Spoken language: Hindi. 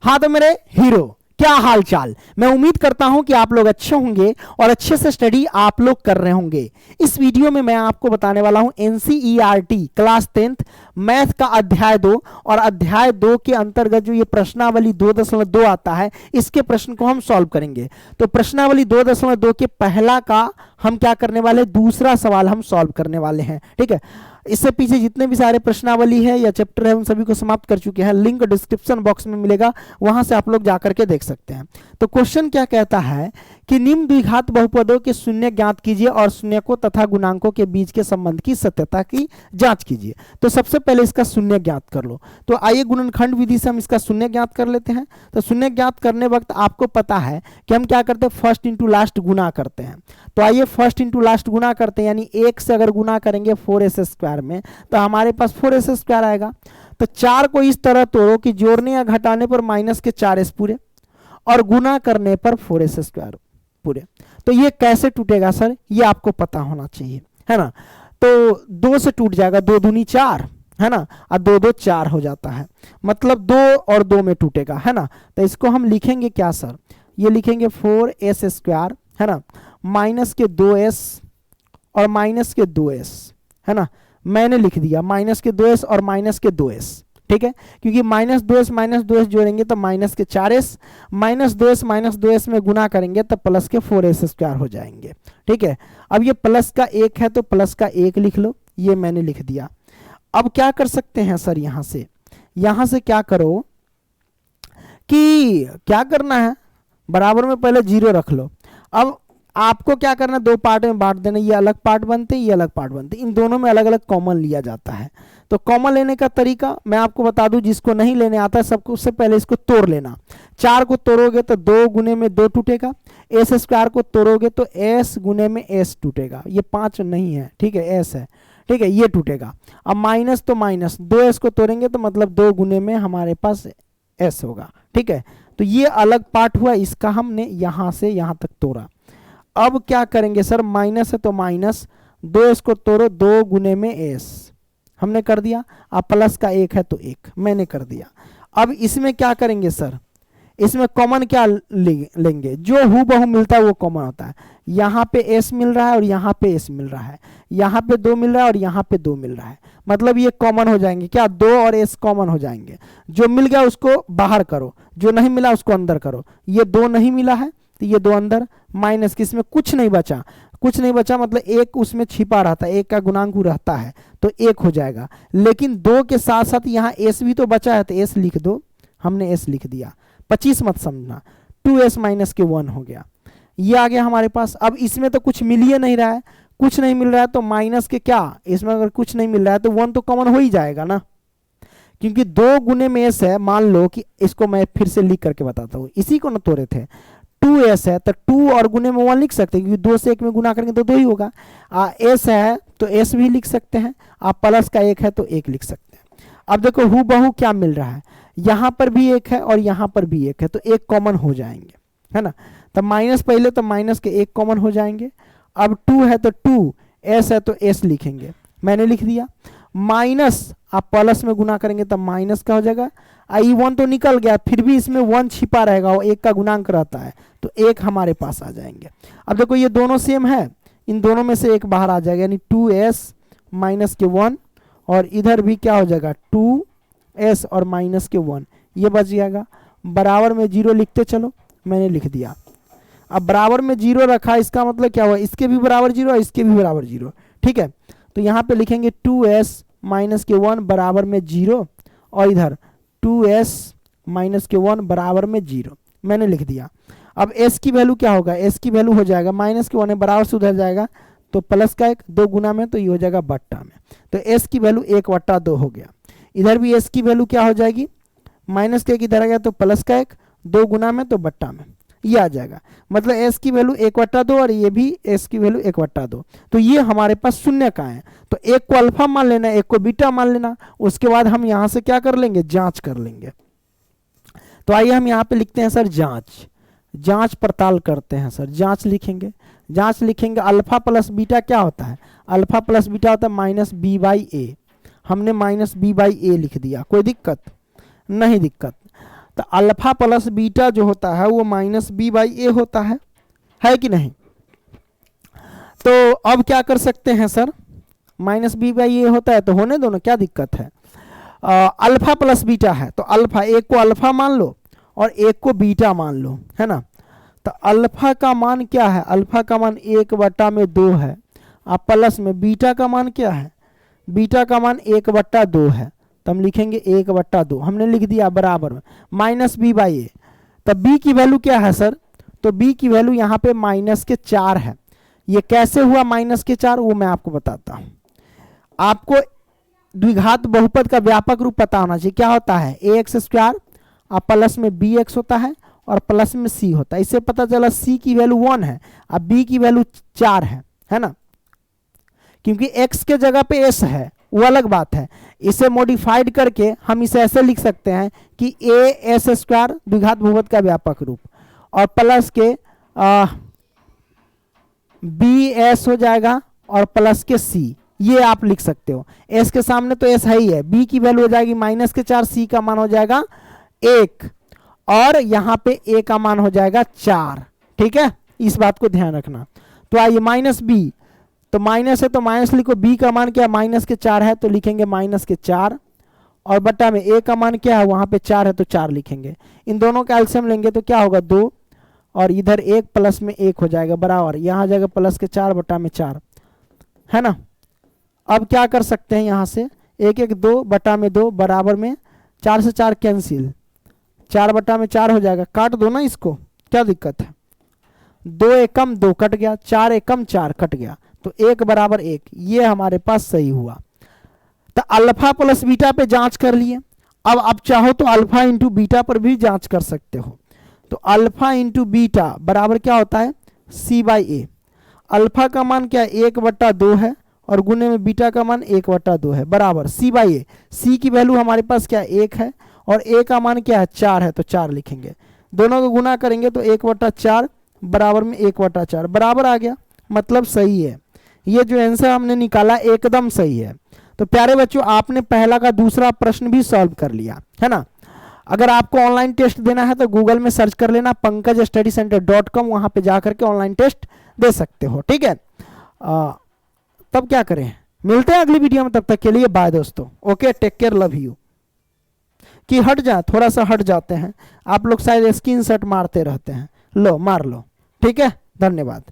हाँ तो मेरे हीरो, क्या हाल चाल। मैं उम्मीद करता हूं कि आप लोग अच्छे होंगे और अच्छे से स्टडी आप लोग कर रहे होंगे। इस वीडियो में मैं आपको बताने वाला हूं एनसीईआरटी क्लास 10th मैथ का अध्याय 2 और अध्याय 2 के अंतर्गत जो ये प्रश्नावली 2.2 आता है, इसके प्रश्न को हम सॉल्व करेंगे। तो प्रश्नावली 2.2 के पहला का हम क्या करने वाले, दूसरा सवाल हम सॉल्व करने वाले हैं। ठीक है, इससे पीछे जितने भी सारे प्रश्नावली है या चैप्टर है उन सभी को समाप्त कर चुके हैं। लिंक डिस्क्रिप्शन बॉक्स में मिलेगा, वहां से आप लोग जाकर के देख सकते हैं। तो क्वेश्चन क्या कहता है कि निम्न द्विघात बहुपदों के शून्य ज्ञात कीजिए और शून्यकों तथा गुणांकों के बीच के संबंध की सत्यता की जांच कीजिए। तो सबसे पहले इसका शून्य ज्ञात कर लो। तो आइए गुणनखंड विधि से हम इसका शून्य ज्ञात कर लेते हैं। तो शून्य ज्ञात करने वक्त आपको पता है कि हम क्या करते हैं, फर्स्ट इंटू लास्ट गुना करते हैं। तो आइए फर्स्ट इंटू लास्ट गुना करते हैं, यानी 1 से अगर गुना करेंगे 4s² में तो हमारे पास 4s² आएगा। तो 4 को इस तरह तोड़ो कि जोड़ने या घटाने पर माइनस के 4s पूरे और गुना करने पर 4s² पूरे। तो ये कैसे टूटेगा सर, ये आपको पता होना चाहिए, है ना। तो 2 से टूट जाएगा, 2 दूनी 4, है ना, और 2 2 4 हो जाता है, मतलब 2 और 2 में टूटेगा, है ना। तो इसको हम लिखेंगे क्या सर, ये लिखेंगे 4s², है ना, माइनस के 2s और माइनस के 2s, है ना। मैंने लिख दिया माइनस के 2s और माइनस के 2s, ठीक है, क्योंकि -2s जोड़ेंगे तो माइनस के 4s, -2s में गुना करेंगे तो प्लस के 4s² हो जाएंगे। ठीक है, अब ये प्लस का 1 है तो प्लस का 1 लिख लो, ये मैंने लिख दिया। अब क्या कर सकते हैं सर, यहां से क्या करो कि क्या करना है, बराबर में पहले 0 रख लो। अब आपको क्या करना है, 2 पार्ट में बांट देना, ये अलग पार्ट बनते हैं, ये अलग पार्ट बनते हैं, इन दोनों में अलग अलग कॉमन लिया जाता है। तो कॉमन लेने का तरीका मैं आपको बता दूं, जिसको नहीं लेने आता है सबको, उससे पहले इसको तोड़ लेना। 4 को तोड़ोगे तो 2 गुने में 2 टूटेगा, s² को तोड़ोगे तो s गुने में s टूटेगा, ये 5 नहीं है, ठीक है, s है, ठीक है, ये टूटेगा। अब माइनस तो माइनस, 2s को तोड़ेंगे तो मतलब 2 गुने में हमारे पास s होगा, ठीक है। तो ये अलग पार्ट हुआ, इसका हमने यहां से यहां तक तोड़ा। अब क्या करेंगे सर, माइनस है तो माइनस, 2s को तोड़ो, 2 गुने में s हमने कर दिया, अब प्लस का 1 है तो 1 मैंने कर दिया। अब इसमें क्या करेंगे सर, इसमें कॉमन क्या लेंगे, जो हूबहू मिलता है वो कॉमन होता है। यहाँ पे s मिल रहा है और यहाँ पे s मिल रहा है, यहाँ पे 2 मिल रहा है और यहाँ पे 2 मिल रहा है, मतलब ये कॉमन हो जाएंगे क्या, 2 और s कॉमन हो जाएंगे। जो मिल गया उसको बाहर करो, जो नहीं मिला उसको अंदर करो। ये 2 नहीं मिला है तो ये 2 अंदर, माइनस के इसमें कुछ नहीं बचा, कुछ नहीं बचा मतलब 1 उसमें छिपा रहता है, 1 का गुणांक रहता है तो 1 हो जाएगा। लेकिन 2 के साथ साथ यहाँ s भी तो बचा है तो s लिख दो, हमने s लिख दिया, 25 मत समझना, 2s माइनस के 1 हो गया, ये आ गया हमारे पास। अब इसमें तो कुछ मिल ही नहीं रहा है, कुछ नहीं मिल रहा है तो माइनस के क्या, इसमें अगर कुछ नहीं मिल रहा है तो 1 तो कॉमन हो ही जाएगा ना, क्योंकि 2 गुने में s है। मान लो कि इसको मैं फिर से लिख करके बताता हूँ, इसी को न तोड़े थे, 2s है तो 2 और गुने में 1 लिख सकते हैं, क्योंकि 2 से 1 में गुना करेंगे तो 2 ही होगा। s है तो s भी लिख सकते हैं, आप प्लस का 1 है तो 1 लिख सकते हैं। अब देखो हूबहू क्या मिल रहा है, यहाँ पर भी 1 है और यहाँ पर भी 1 है तो 1 कॉमन हो जाएंगे, है ना। तो माइनस पहले तो माइनस के 1 कॉमन हो जाएंगे। अब 2 है तो 2, s है तो s लिखेंगे, मैंने लिख दिया। माइनस आप प्लस में गुना करेंगे तब माइनस का हो जाएगा, आई 1 तो निकल गया, फिर भी इसमें 1 छिपा रहेगा, वो 1 का गुणांक रहता है तो 1 हमारे पास आ जाएंगे। अब देखो ये दोनों सेम है, इन दोनों में से 1 बाहर आ जाएगा, यानी 2s माइनस के 1, और इधर भी क्या हो जाएगा 2s और माइनस के 1, ये बच जाएगा। बराबर में 0 लिखते चलो, मैंने लिख दिया। अब बराबर में 0 रखा, इसका मतलब क्या हुआ, इसके भी बराबर 0 और इसके भी बराबर 0, ठीक है। तो यहाँ पे लिखेंगे 2s माइनस के 1 बराबर में 0 और इधर 2s माइनस के 1 बराबर में 0, मैंने लिख दिया। अब s की वैल्यू क्या होगा, s की वैल्यू हो जाएगा माइनस के 1 है, बराबर से उधर जाएगा तो प्लस का 1, 2 गुना में तो ये हो जाएगा बट्टा में, तो s की वैल्यू 1/2 हो गया। इधर भी s की वैल्यू क्या हो जाएगी, माइनस के 1 इधर आ गया तो प्लस का 1, 2 गुना में तो बट्टा में, ये आ जाएगा। मतलब s की वैल्यू 1/2 और ये भी s की वैल्यू 1/2, तो ये हमारे पास शून्य का है। तो एक को अल्फा मान लेना, एक को बीटा मान लेना, उसके बाद हम यहाँ से क्या कर लेंगे, जांच कर लेंगे। तो आइए हम यहाँ पे लिखते हैं सर जांच पड़ताल करते हैं सर। जांच लिखेंगे अल्फा प्लस बीटा क्या होता है, अल्फा प्लस बीटा होता है माइनस b/a, हमने माइनस b/a लिख दिया, कोई दिक्कत नहीं दिक्कत। तो अल्फा प्लस बीटा जो होता है वो माइनस बी बाई ए होता है कि नहीं। तो अब क्या कर सकते हैं सर, माइनस बी बाई ए होता है तो होने दो ना, क्या दिक्कत है। अल्फा प्लस बीटा है तो अल्फा, एक को अल्फा मान लो और एक को बीटा मान लो, है ना। तो अल्फा का मान क्या है, अल्फा का मान 1/2 है। अब प्लस में बीटा का मान क्या है, बीटा का मान 1/2 है। तो हम लिखेंगे 1/2, हमने लिख दिया बराबर में माइनस बी बाई ए। तब बी की वैल्यू क्या है सर, तो बी की वैल्यू यहाँ पे -4 है। ये कैसे हुआ -4, वो मैं आपको बताता हूँ। आपको द्विघात बहुपद का व्यापक रूप पता होना चाहिए। क्या होता है, ax² और प्लस में bx होता है और प्लस में c होता है। इससे पता चला c की वैल्यू 1 है, अब b की वैल्यू 4 है ना। क्योंकि x के जगह पे s है वो अलग बात है। इसे मॉडिफाइड करके हम इसे ऐसे लिख सकते हैं कि a(s²) द्विघात बहुपद का व्यापक रूप और प्लस के bs हो जाएगा और प्लस के c, ये आप लिख सकते हो। s के सामने तो s है ही है, b की वैल्यू हो जाएगी -4, c का मान हो जाएगा 1 और यहाँ पे a का मान हो जाएगा 4। ठीक है, इस बात को ध्यान रखना। तो आइए माइनस b, तो माइनस है तो माइनस लिखो, b का मान क्या -4 है तो लिखेंगे -4 और बट्टा में a का मान क्या है, वहां पे 4 है तो 4 लिखेंगे। इन दोनों का एलसीएम लेंगे तो क्या होगा 2 और इधर 1 प्लस में 1 हो जाएगा बराबर, यहाँ आ जाएगा प्लस के 4 बट्टा में 4, है ना। अब क्या कर सकते हैं, यहाँ से 1 1 2 बटा में 2 बराबर में 4 से 4 कैंसिल, 4 बटा में 4 हो जाएगा। काट दो ना इसको, क्या दिक्कत है। 2 एकम 2 कट गया, 4 एकम 4 कट गया, तो 1 बराबर 1, ये हमारे पास सही हुआ। तो अल्फा प्लस बीटा पे जांच कर लिए। अब आप चाहो तो अल्फा इंटू बीटा पर भी जांच कर सकते हो। तो अल्फा इंटू बीटा बराबर क्या होता है, c बाई ए। अल्फा का मान क्या है 1/2 है और गुने में बीटा का मान 1/2 है बराबर c बाई ए। c की वैल्यू हमारे पास क्या 1 है और a का मान क्या है 4 है तो 4 लिखेंगे। दोनों को गुना करेंगे तो 1/4 बराबर में 1/4 बराबर आ गया, मतलब सही है। ये जो आंसर हमने निकाला एकदम सही है। तो प्यारे बच्चों, आपने पहला का दूसरा प्रश्न भी सॉल्व कर लिया, है ना। अगर आपको ऑनलाइन टेस्ट देना है तो गूगल में सर्च कर लेना pankajstudycenter.com, वहां पे जाकर के ऑनलाइन टेस्ट दे सकते हो। ठीक है, तब क्या करें, मिलते हैं अगली वीडियो में, तब तक के लिए बाय दोस्तों। Okay, take care, love you. कि हट जा, थोड़ा सा हट जाते हैं आप लोग, शायद स्क्रीनशॉट मारते रहते हैं, लो मार लो। ठीक है, धन्यवाद।